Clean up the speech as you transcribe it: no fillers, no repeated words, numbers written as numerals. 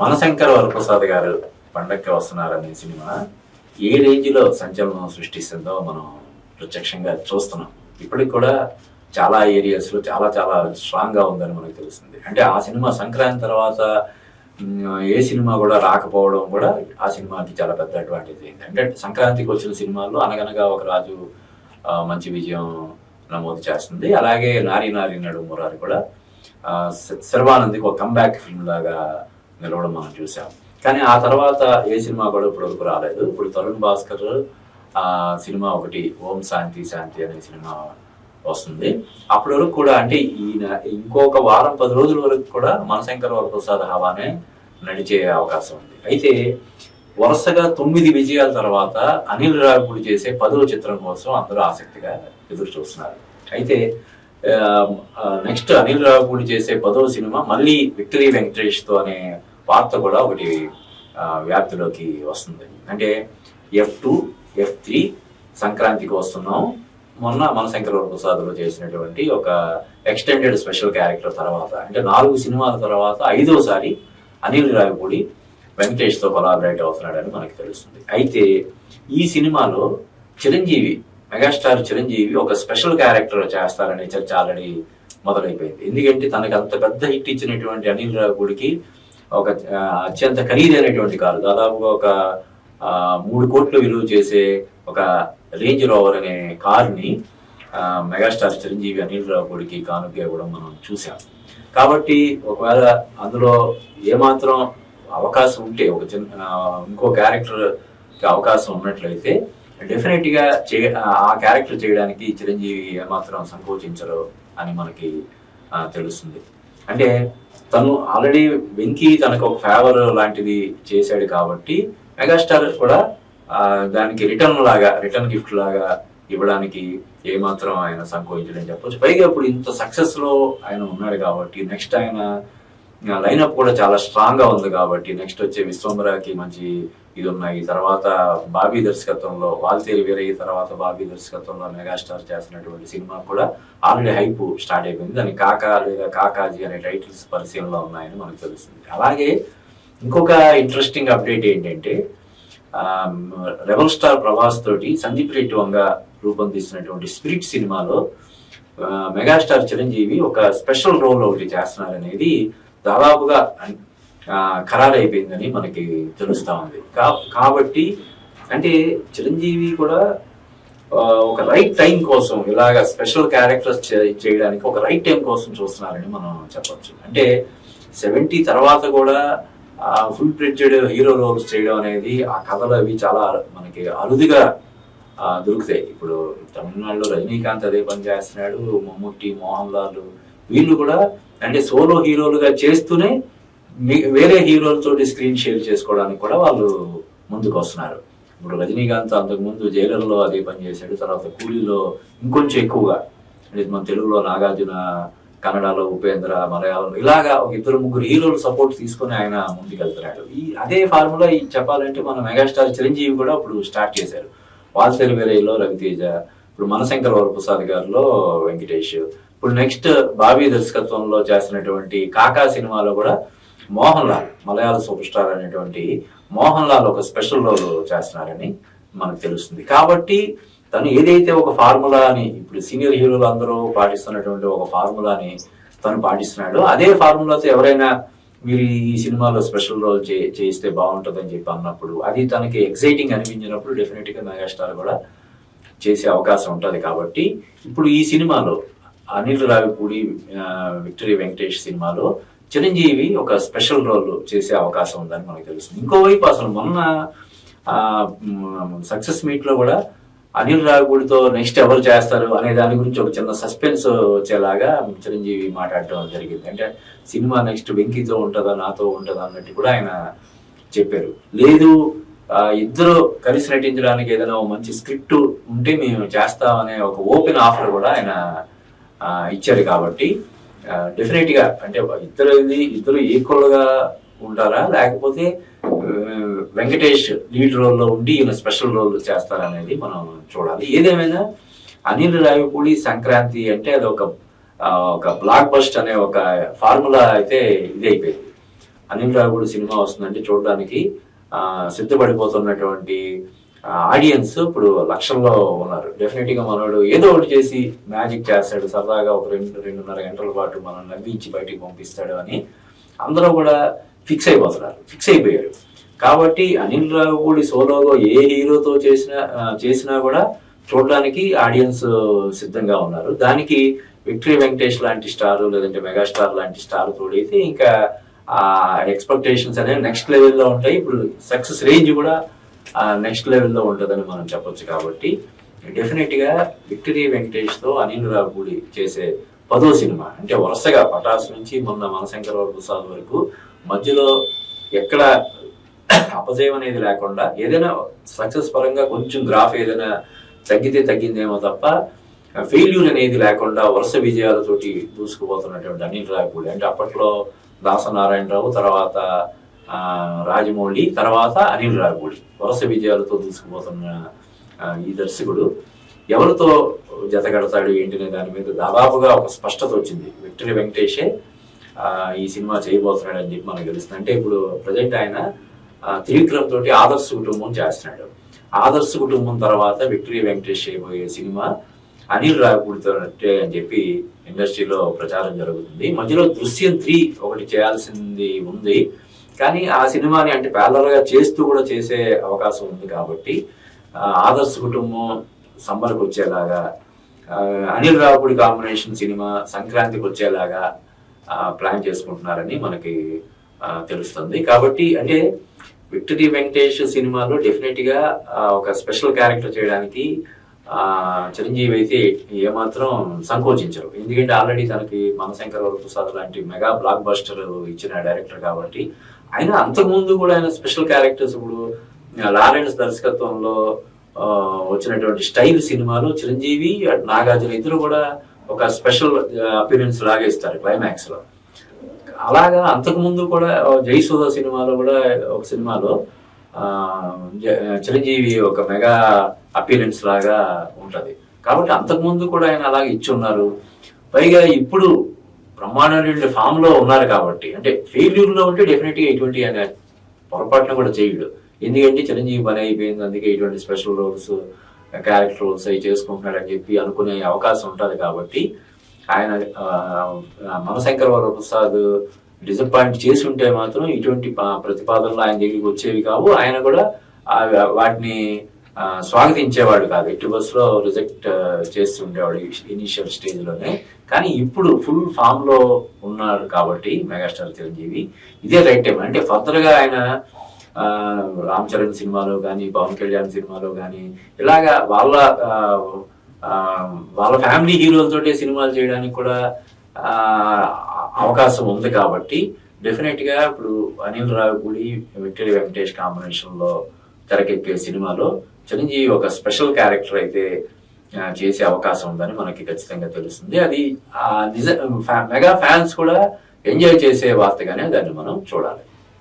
మనశంకర వరప్రసాద్ గారు పండక్కి వస్తున్నారనే సినిమా ఏ రేంజ్ లో సంచలనం సృష్టిస్తుందో మనం ప్రత్యక్షంగా చూస్తున్నాం. ఇప్పటికి కూడా చాలా ఏరియాస్ లో చాలా చాలా స్ట్రాంగ్ గా ఉందని మనకు తెలుస్తుంది. అంటే ఆ సినిమా సంక్రాంతి తర్వాత ఏ సినిమా కూడా రాకపోవడం కూడా ఆ సినిమాకి చాలా పెద్ద అడ్వాంటేజ్ అయింది. అంటే సంక్రాంతికి వచ్చిన సినిమాల్లో అనగనగా ఒక రాజు మంచి విజయం నమోదు చేస్తుంది. అలాగే నారీ నారీ నడు మురారి కూడా శర్వానంద్కి ఒక కంబ్యాక్ ఫిల్మ్ లాగా నిలవడం మనం చూసాం. కానీ ఆ తర్వాత ఏ సినిమా కూడా ఇప్పుడు వరకు రాలేదు. ఇప్పుడు తరుణ్ భాస్కర్ సినిమా ఒకటి ఓం శాంతి శాంతి అనే సినిమా వస్తుంది. అప్పటి వరకు కూడా అంటే ఈయన ఇంకొక వారం 10 రోజుల వరకు కూడా మనశంకర వరప్రసాద్ హవానే నడిచే అవకాశం ఉంది. అయితే వరుసగా 9 విజయాల తర్వాత అనిల్ రావిపూడి చేసే 10వ చిత్రం కోసం అందరూ ఆసక్తిగా ఎదురు చూస్తున్నారు. అయితే నెక్స్ట్ అనిల్ రావిపూడి చేసే 10వ సినిమా మళ్ళీ విక్టరీ వెంకటేష్ తో అనే వార్త కూడా ఒకటి వ్యాప్తిలోకి వస్తుంది. అంటే F2 F3 సంక్రాంతికి వస్తున్నాం. మొన్న మనశంకర వరప్రసాద్లో చేసినటువంటి ఒక ఎక్స్టెండెడ్ స్పెషల్ క్యారెక్టర్ తర్వాత అంటే 4 సినిమాల తర్వాత 5వసారి అనిల్ రావిపూడి వెంకటేష్ తో కొలాబరేట్ అవుతున్నాడని మనకి తెలుస్తుంది. అయితే ఈ సినిమాలో చిరంజీవి మెగాస్టార్ చిరంజీవి ఒక స్పెషల్ క్యారెక్టర్ చేస్తారనే చర్చ ఆల్రెడీ మొదలైపోయింది. ఎందుకంటే తనకి అంత పెద్ద హిట్ ఇచ్చినటువంటి అనిల్ రావిపూడికి ఒక అత్యంత ఖరీదైనటువంటి కారు, దాదాపుగా ఒక 3 కోట్లు విలువ చేసే ఒక రేంజ్ రోవర్ అనే కారుని మెగాస్టార్ చిరంజీవి అనిల్ రావిపూడికి కానుక ఇవ్వడం మనం చూసాం. కాబట్టి ఒకవేళ అందులో ఏమాత్రం అవకాశం ఉంటే ఒక ఇంకో క్యారెక్టర్ అవకాశం ఉన్నట్లయితే డెఫినెట్ గా ఆ క్యారెక్టర్ చేయడానికి చిరంజీవి ఏమాత్రం సంకోచించరు అని మనకి తెలుస్తుంది. అంటే తను ఆల్రెడీ వెంకీ తనకు ఒక ఫేవర్ లాంటిది చేశాడు కాబట్టి మెగాస్టార్ కూడా దానికి రిటర్న్ గిఫ్ట్ లాగా ఇవ్వడానికి ఏమాత్రం ఆయన సంకోచించడని చెప్పొచ్చు. పైగా ఇప్పుడు ఇంత సక్సెస్ లో ఆయన ఉన్నాడు కాబట్టి నెక్స్ట్ ఆయన లైనప్ కూడా చాలా స్ట్రాంగ్ గా ఉంది కాబట్టి నెక్స్ట్ వచ్చే విశ్వంబరాకి మంచి ఇది ఉన్నాయి. తర్వాత బాబీ దర్శకత్వంలో వాల్తేరి వీరయ్య తర్వాత బాబీ దర్శకత్వంలో మెగాస్టార్ చేసినటువంటి సినిమా కూడా ఆల్రెడీ హైప్ స్టార్ట్ అయిపోయింది. దాని కాకా లేదా కాకాజీ అనే టైటిల్స్ పరిశీలనలో ఉన్నాయని మనకు తెలుస్తుంది. అలాగే ఇంకొక ఇంట్రెస్టింగ్ అప్డేట్ ఏంటంటే రెబల్ స్టార్ ప్రభాస్ తోటి సందీప్ రెడ్డి వంగ రూపొందిస్తున్నటువంటి స్పిరిట్ సినిమాలో మెగాస్టార్ చిరంజీవి ఒక స్పెషల్ రోల్ ఒకటి చేస్తున్నారనేది దాదాపుగా ఖరారైపోయిందని మనకి తెలుస్తా ఉంది. కాబట్టి అంటే చిరంజీవి కూడా ఒక రైట్ టైం కోసం ఇలాగ స్పెషల్ క్యారెక్టర్స్ చేయడానికి ఒక రైట్ టైం కోసం చూస్తున్నారని మనం చెప్పొచ్చు. అంటే 70 తర్వాత కూడా ఫుల్ ఫ్లెడ్జెడ్ హీరో రోల్స్ చేయడం అనేది ఆ కథలు అవి చాలా మనకి అరుదుగా దొరుకుతాయి. ఇప్పుడు తమిళనాడులో రజనీకాంత్ అదే పని చేస్తున్నాడు, మమ్ముట్టి, మోహన్ లాల్ వీళ్ళు కూడా అంటే సోలో హీరోలుగా చేస్తూనే వేరే హీరోలతో స్క్రీన్ షేర్ చేసుకోవడానికి కూడా వాళ్ళు ముందుకు వస్తున్నారు. ఇప్పుడు రజనీకాంత్ అంతకుముందు జైలర్లో అదే పని చేశాడు, తర్వాత కూలీలో ఇంకొంచెం ఎక్కువగా అంటే మన తెలుగులో నాగార్జున, కన్నడలో ఉపేంద్ర, మలయాళం ఇలాగా ఒక 2-3 హీరోలు సపోర్ట్ తీసుకుని ఆయన ముందుకెళ్తున్నాడు. అదే ఫార్ములా చెప్పాలంటే మన మెగాస్టార్ చిరంజీవి కూడా ఇప్పుడు స్టార్ట్ చేశారు. వాల్తేరు వీరయ్యలో రవితేజ, ఇప్పుడు మనశంకర వరప్రసాద్ గారిలో వెంకటేష్, ఇప్పుడు నెక్స్ట్ బాబీ దర్శకత్వంలో చేసినటువంటి కాకా సినిమాలో కూడా మోహన్ లాల్ మలయాళ సూపర్ స్టార్ అనేటువంటి మోహన్ లాల్ ఒక స్పెషల్ రోల్ చేస్తున్నారని మనకు తెలుస్తుంది. కాబట్టి తను ఏదైతే ఒక ఫార్ములాని ఇప్పుడు సీనియర్ హీరోలు అందరూ పాటిస్తున్నటువంటి ఒక ఫార్ములాని తను పాటిస్తున్నాడో అదే ఫార్ములాతో ఎవరైనా మీరు ఈ సినిమాలో స్పెషల్ రోల్ చేయిస్తే బాగుంటుందని చెప్పి అన్నప్పుడు అది తనకి ఎక్సైటింగ్ అనిపించినప్పుడు డెఫినెట్ గా మెగాస్టార్ కూడా చేసే అవకాశం ఉంటుంది. కాబట్టి ఇప్పుడు ఈ సినిమాలో అనిల్ రావిపూడి విక్టరీ వెంకటేష్ సినిమాలో చిరంజీవి ఒక స్పెషల్ రోల్ చేసే అవకాశం ఉందని మనకు తెలుస్తుంది. ఇంకోవైపు అసలు మొన్న సక్సెస్ మీట్ లో కూడా అనిల్ రావిపూడితో నెక్స్ట్ ఎవరు చేస్తారు అనే దాని గురించి ఒక చిన్న సస్పెన్స్ వచ్చేలాగా చిరంజీవి మాట్లాడటం జరిగింది. అంటే సినిమా నెక్స్ట్ వెంకీతో ఉంటుందా నాతో ఉంటుందా అన్నట్టు కూడా ఆయన చెప్పారు. లేదు ఇద్దరు కలిసి నటించడానికి ఏదైనా మంచి స్క్రిప్ట్ ఉంటే మేము చేస్తామనే ఒక ఓపెన్ ఆఫర్ కూడా ఆయన ఇచ్చారు. కాబట్టి డెఫినెట్ గా అంటే ఇద్దరు ఈక్వల్ గా ఉంటారా లేకపోతే వెంకటేష్ లీడ్ రోల్లో ఉండి ఈయన స్పెషల్ రోల్ చేస్తారనేది మనం చూడాలి. ఏదేమైనా అనిల్ రావిపూడి సంక్రాంతి అంటే అది ఒక బ్లాక్ బస్ట్ అనే ఒక ఫార్ములా అయితే ఇది అయిపోయింది. అనిల్ రావిపూడి సినిమా వస్తుందంటే చూడడానికి సిద్ధపడిపోతున్నటువంటి ఆడియన్స్ ఇప్పుడు లక్షల్లో ఉన్నారు. డెఫినెట్ గా మనోడు ఏదో ఒకటి చేసి మ్యాజిక్ చేస్తాడు, సరదాగా ఒక 2-2.5 గంటల పాటు మనం నవ్వించి బయటికి పంపిస్తాడు అని అందరూ కూడా ఫిక్స్ అయిపోయారు. కాబట్టి అనిల్ రావిపూడి సోలోగా ఏ హీరోతో చేసినా కూడా చూడడానికి ఆడియన్స్ సిద్ధంగా ఉన్నారు. దానికి విక్టరీ వెంకటేష్ లాంటి స్టార్, లేదంటే మెగాస్టార్ లాంటి స్టార్ తోడైతే ఇంకా ఆ ఎక్స్పెక్టేషన్స్ అనేవి నెక్స్ట్ లెవెల్లో ఉంటాయి. ఇప్పుడు సక్సెస్ రేంజ్ కూడా నెక్స్ట్ లెవెల్లో ఉంటుందని మనం చెప్పొచ్చు. కాబట్టి డెఫినెట్ గా విక్టరీ వెంకటేష్ తో అనిల్ రావిపూడి చేసే 10వ సినిమా అంటే వరుసగా పటాస్ నుంచి మొన్న మనశంకర ప్రసాద్ వరకు మధ్యలో ఎక్కడ అపజయం అనేది లేకుండా ఏదైనా సక్సెస్ పరంగా కొంచెం గ్రాఫ్ ఏదైనా తగ్గిందేమో తప్ప ఫెయిల్యూర్ అనేది లేకుండా వరుస విజయాలతోటి దూసుకుపోతున్నటువంటి అనిల్ రావిపూడి అంటే అప్పట్లో దాసనారాయణరావు, తర్వాత రాజమౌళి, తర్వాత అనిల్ రావిపూడి వరుస విజయాలతో దూసుకుపోతున్న ఈ దర్శకుడు ఎవరితో జతగడతాడు ఏంటనే దాని మీద దాదాపుగా ఒక స్పష్టత వచ్చింది. విక్టరీ వెంకటేషే ఈ సినిమా చేయబోతున్నాడు అని చెప్పి మనకు తెలుస్తుంది. అంటే ఇప్పుడు ప్రజెంట్ ఆయన త్రివిక్రమ్ తోటి ఆదర్శ కుటుంబం చేస్తున్నాడు. ఆదర్శ కుటుంబం తర్వాత విక్టరీ వెంకటేష్ చేయబోయే సినిమా అనిల్ రావిపూడితో అని చెప్పి ఇండస్ట్రీలో ప్రచారం జరుగుతుంది. మధ్యలో దృశ్యం 3 ఒకటి చేయాల్సింది ఉంది, కానీ ఆ సినిమాని అంటే ప్యారలల్ గా చేస్తూ కూడా చేసే అవకాశం ఉంది. కాబట్టి ఆదర్శ కుటుంబం సమ్మర్కి వచ్చేలాగా, అనిల్ రావిపూడి కాంబినేషన్ సినిమా సంక్రాంతికి వచ్చేలాగా ప్లాన్ చేసుకుంటున్నారని మనకి తెలుస్తుంది. కాబట్టి అంటే విక్టరీ వెంకటేష్ సినిమాలో డెఫినెట్ గా ఒక స్పెషల్ క్యారెక్టర్ చేయడానికి చిరంజీవి అయితే ఏమాత్రం సంకోచించరు. ఎందుకంటే ఆల్రెడీ తనకి మనశంకర ప్రసాద్ లాంటి మెగా బ్లాక్ బస్టర్ ఇచ్చిన డైరెక్టర్ కాబట్టి ఆయన అంతకుముందు కూడా ఆయన స్పెషల్ క్యారెక్టర్స్ ఇప్పుడు లారెన్స్ దర్శకత్వంలో వచ్చినటువంటి స్టైల్ సినిమాలో చిరంజీవి నాగార్జున ఇద్దరు కూడా ఒక స్పెషల్ అపీరెన్స్ లాగా ఇస్తారు క్లైమాక్స్ లో. అలాగా అంతకుముందు కూడా జయసుధ సినిమాలో కూడా ఒక సినిమాలో చిరంజీవి ఒక మెగా అపీరెన్స్ లాగా ఉంటది. కాబట్టి అంతకుముందు కూడా ఆయన అలాగే ఇచ్చి ఉన్నారు. పైగా ఇప్పుడు బ్రహ్మాండ ఫామ్ లో ఉన్నారు కాబట్టి అంటే ఫెయిల్యూర్ లో ఉంటే డెఫినెట్ గా ఎటువంటి ఆయన పొరపాటున కూడా చేయడు. ఎందుకంటే చిరంజీవి పని అయిపోయింది, అందుకే ఇటువంటి స్పెషల్ రోల్స్, క్యారెక్టర్ రోల్స్ అవి చేసుకుంటున్నాడు అని చెప్పి అనుకునే అవకాశం ఉంటది. కాబట్టి ఆయన మనశంకర ప్రసాద్ డిసప్పాయింట్ చేసి ఉంటే మాత్రం ఇటువంటి ప్రతిపాదనలు ఆయన దగ్గరికి వచ్చేవి కావు. ఆయన కూడా వాటిని స్వాగతించేవాడు కాదు, ఎట్టి బస్సులో రిజెక్ట్ చేస్తుండేవాడు ఇనిషియల్ స్టేజ్ లోనే. కానీ ఇప్పుడు ఫుల్ ఫామ్ లో ఉన్నాడు కాబట్టి మెగాస్టార్ చిరంజీవి ఇదే రైట్ టైం. అంటే ఫర్దర్ గా ఆయన రామ్ చరణ్ సినిమాలో కానీ, పవన్ కళ్యాణ్ సినిమాలో కానీ ఇలాగా వాళ్ళ ఫ్యామిలీ హీరోలతోటే సినిమాలు చేయడానికి కూడా అవకాశం ఉంది. కాబట్టి డెఫినెట్ గా ఇప్పుడు అనిల్ రావిపూడి విక్టరీ వెంకటేష్ కాంబినేషన్ లో తెరకెక్కే సినిమాలో చిరంజీవి ఒక స్పెషల్ క్యారెక్టర్ అయితే చేసే అవకాశం ఉందని మనకి ఖచ్చితంగా తెలుస్తుంది. అది మెగా ఫ్యాన్స్ కూడా ఎంజాయ్ చేసే వార్తగానే దాన్ని మనం చూడాలి.